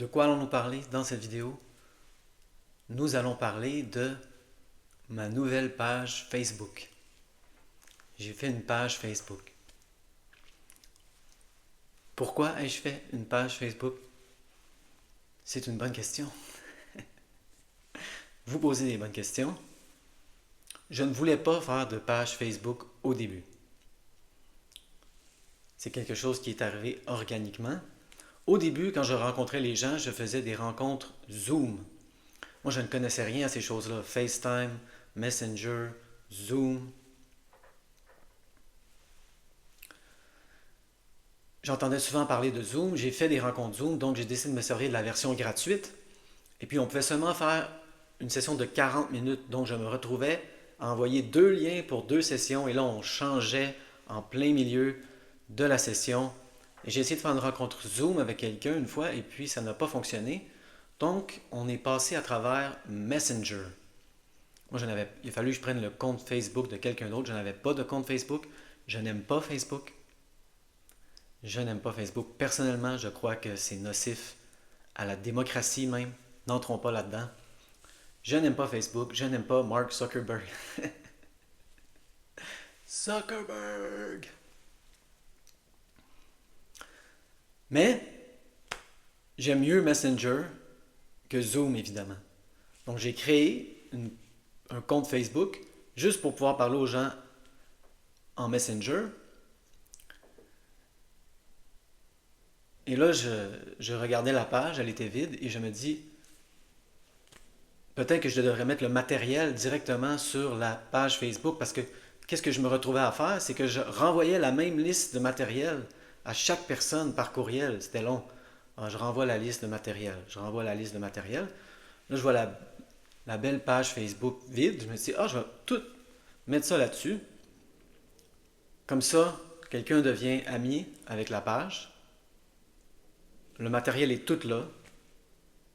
De quoi allons-nous parler dans cette vidéo? Nous allons parler de ma nouvelle page Facebook. J'ai fait une page Facebook. Pourquoi ai-je fait une page Facebook? C'est une bonne question. Vous posez des bonnes questions. Je ne voulais pas faire de page Facebook au début. C'est quelque chose qui est arrivé organiquement. Au début, quand je rencontrais les gens, je faisais des rencontres Zoom. Moi, je ne connaissais rien à ces choses-là. FaceTime, Messenger, Zoom. J'entendais souvent parler de Zoom. J'ai fait des rencontres Zoom, donc j'ai décidé de me servir de la version gratuite. Et puis, on pouvait seulement faire une session de 40 minutes. Donc, je me retrouvais à envoyer 2 liens pour 2 sessions. Et là, on changeait en plein milieu de la session. Et j'ai essayé de faire une rencontre Zoom avec quelqu'un une fois, et puis ça n'a pas fonctionné. Donc, on est passé à travers Messenger. Moi, il a fallu que je prenne le compte Facebook de quelqu'un d'autre. Je n'avais pas de compte Facebook. Je n'aime pas Facebook. Je n'aime pas Facebook. Personnellement, je crois que c'est nocif à la démocratie même. N'entrons pas là-dedans. Je n'aime pas Facebook. Je n'aime pas Mark Zuckerberg. Zuckerberg! Mais j'aime mieux Messenger que Zoom, évidemment. Donc, j'ai créé un compte Facebook juste pour pouvoir parler aux gens en Messenger. Et là, je regardais la page, elle était vide, et je me dis, peut-être que je devrais mettre le matériel directement sur la page Facebook, parce que qu'est-ce que je me retrouvais à faire? C'est que je renvoyais la même liste de matériel à chaque personne par courriel. C'était long. Alors, je renvoie la liste de matériel. Je renvoie la liste de matériel. Là, je vois la belle page Facebook vide. Je me dis, je vais tout mettre ça là-dessus. Comme ça, quelqu'un devient ami avec la page. Le matériel est tout là.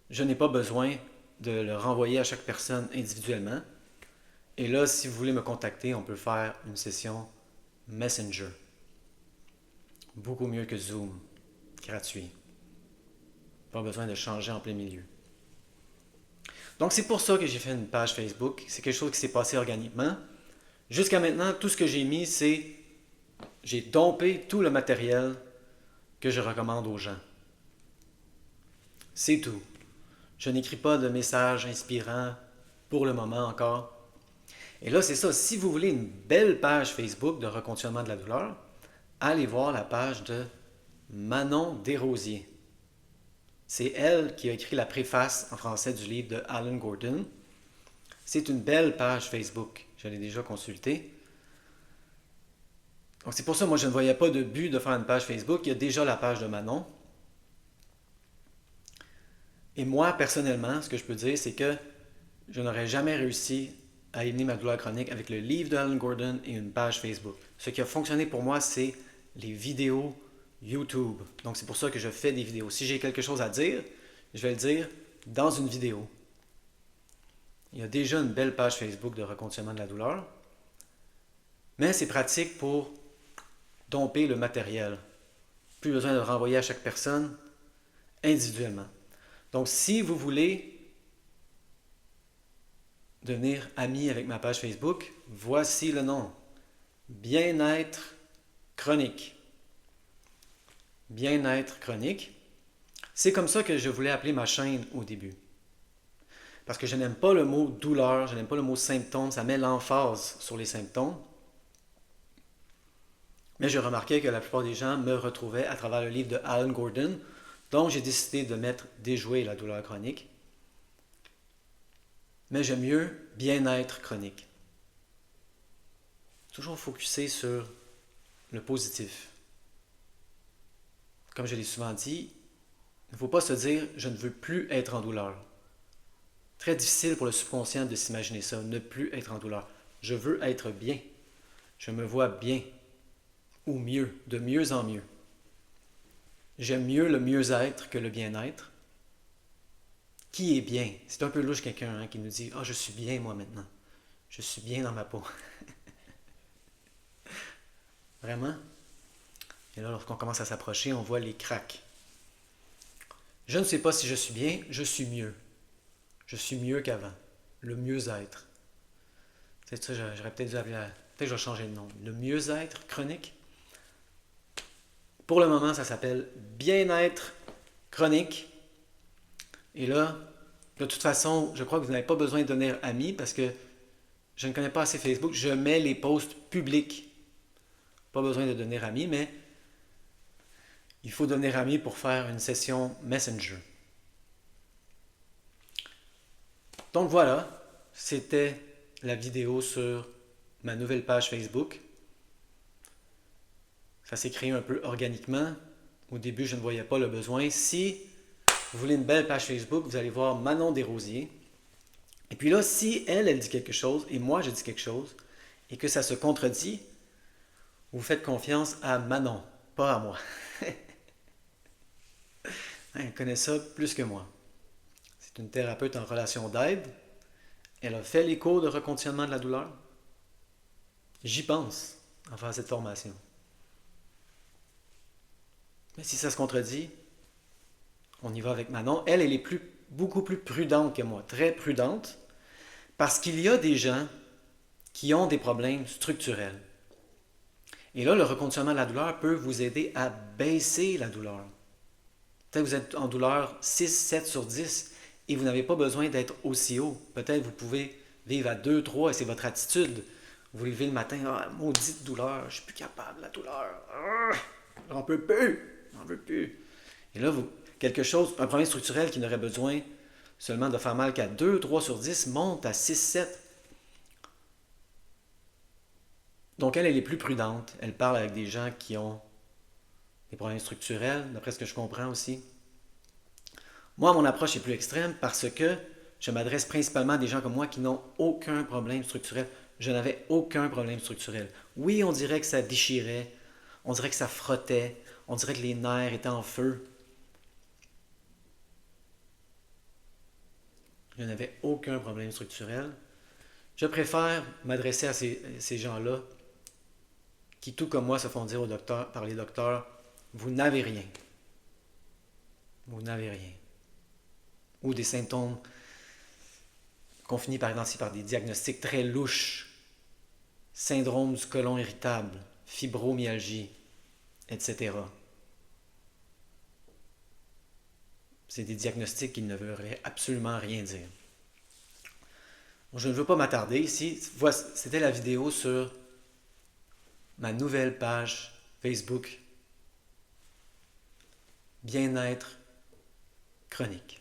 Je n'ai pas besoin de le renvoyer à chaque personne individuellement. Et là, si vous voulez me contacter, on peut faire une session Messenger. Beaucoup mieux que Zoom. Gratuit. Pas besoin de changer en plein milieu. Donc, c'est pour ça que j'ai fait une page Facebook. C'est quelque chose qui s'est passé organiquement. Jusqu'à maintenant, tout ce que j'ai mis, c'est j'ai dompé tout le matériel que je recommande aux gens. C'est tout. Je n'écris pas de messages inspirants pour le moment encore. Et là, c'est ça. Si vous voulez une belle page Facebook de reconditionnement de la douleur, allez voir la page de Manon Desrosiers. C'est elle qui a écrit la préface en français du livre de Alan Gordon. C'est une belle page Facebook. Je l'ai déjà consultée. Donc c'est pour ça, moi, je ne voyais pas de but de faire une page Facebook. Il y a déjà la page de Manon. Et moi, personnellement, ce que je peux dire, c'est que je n'aurais jamais réussi à éliminer ma douleur chronique avec le livre de Alan Gordon et une page Facebook. Ce qui a fonctionné pour moi, c'est les vidéos YouTube. Donc c'est pour ça que je fais des vidéos. Si j'ai quelque chose à dire, je vais le dire dans une vidéo. Il y a déjà une belle page Facebook de reconditionnement de la douleur, mais c'est pratique pour domper le matériel. Plus besoin de le renvoyer à chaque personne individuellement. Donc si vous voulez devenir ami avec ma page Facebook, voici le nom. Bien-être chronique. Bien-être chronique. C'est comme ça que je voulais appeler ma chaîne au début. Parce que je n'aime pas le mot douleur, je n'aime pas le mot symptôme, ça met l'emphase sur les symptômes. Mais j'ai remarqué que la plupart des gens me retrouvaient à travers le livre de Alan Gordon, donc j'ai décidé de mettre déjouer la douleur chronique. Mais j'aime mieux bien-être chronique. Toujours focusé sur le positif. Comme je l'ai souvent dit, il ne faut pas se dire « je ne veux plus être en douleur ». Très difficile pour le subconscient de s'imaginer ça, ne plus être en douleur. Je veux être bien. Je me vois bien. Ou mieux, de mieux en mieux. J'aime mieux le mieux-être que le bien-être. Qui est bien? C'est un peu louche quelqu'un qui nous dit « je suis bien moi maintenant. Je suis bien dans ma peau. » Vraiment? Et là, lorsqu'on commence à s'approcher, on voit les cracks. Je ne sais pas si je suis bien, je suis mieux. Je suis mieux qu'avant. Le mieux-être. C'est ça, j'aurais peut-être dû appeler peut-être que je vais changer de nom. Le mieux-être chronique. Pour le moment, ça s'appelle bien-être chronique. Et là, de toute façon, je crois que vous n'avez pas besoin de devenir ami parce que je ne connais pas assez Facebook. Je mets les posts publics. Pas besoin de devenir ami, mais il faut devenir ami pour faire une session Messenger. Donc voilà, c'était la vidéo sur ma nouvelle page Facebook. Ça s'est créé un peu organiquement. Au début, je ne voyais pas le besoin. Si vous voulez une belle page Facebook, vous allez voir Manon Desrosiers. Et puis là, si elle dit quelque chose et moi je dis quelque chose et que ça se contredit, vous faites confiance à Manon, pas à moi. Elle connaît ça plus que moi. C'est une thérapeute en relation d'aide. Elle a fait les cours de reconditionnement de la douleur. J'y pense en faire cette formation. Mais si ça se contredit, on y va avec Manon. Elle est beaucoup plus prudente que moi, très prudente, parce qu'il y a des gens qui ont des problèmes structurels. Et là, le reconditionnement de la douleur peut vous aider à baisser la douleur. Peut-être que vous êtes en douleur 6, 7 sur 10 et vous n'avez pas besoin d'être aussi haut. Peut-être que vous pouvez vivre à 2, 3 et c'est votre attitude. Vous levez le matin, ah, maudite douleur, je ne suis plus capable, la douleur. Ah, j'en peux plus, j'en veux plus. Et là, un problème structurel qui n'aurait besoin seulement de faire mal qu'à 2, 3 sur 10 monte à 6, 7. Donc elle est plus prudente. Elle parle avec des gens qui ont des problèmes structurels, d'après ce que je comprends aussi. Moi, mon approche est plus extrême parce que je m'adresse principalement à des gens comme moi qui n'ont aucun problème structurel. Je n'avais aucun problème structurel. Oui, on dirait que ça déchirait, on dirait que ça frottait, on dirait que les nerfs étaient en feu. Je n'avais aucun problème structurel. Je préfère m'adresser à ces gens-là qui, tout comme moi, se font dire par les docteurs, vous n'avez rien. Vous n'avez rien. Ou des symptômes qu'on finit par identifier par des diagnostics très louches. Syndrome du côlon irritable, fibromyalgie, etc. C'est des diagnostics qui ne veulent absolument rien dire. Bon, je ne veux pas m'attarder ici. C'était la vidéo sur ma nouvelle page Facebook Bien-être chronique.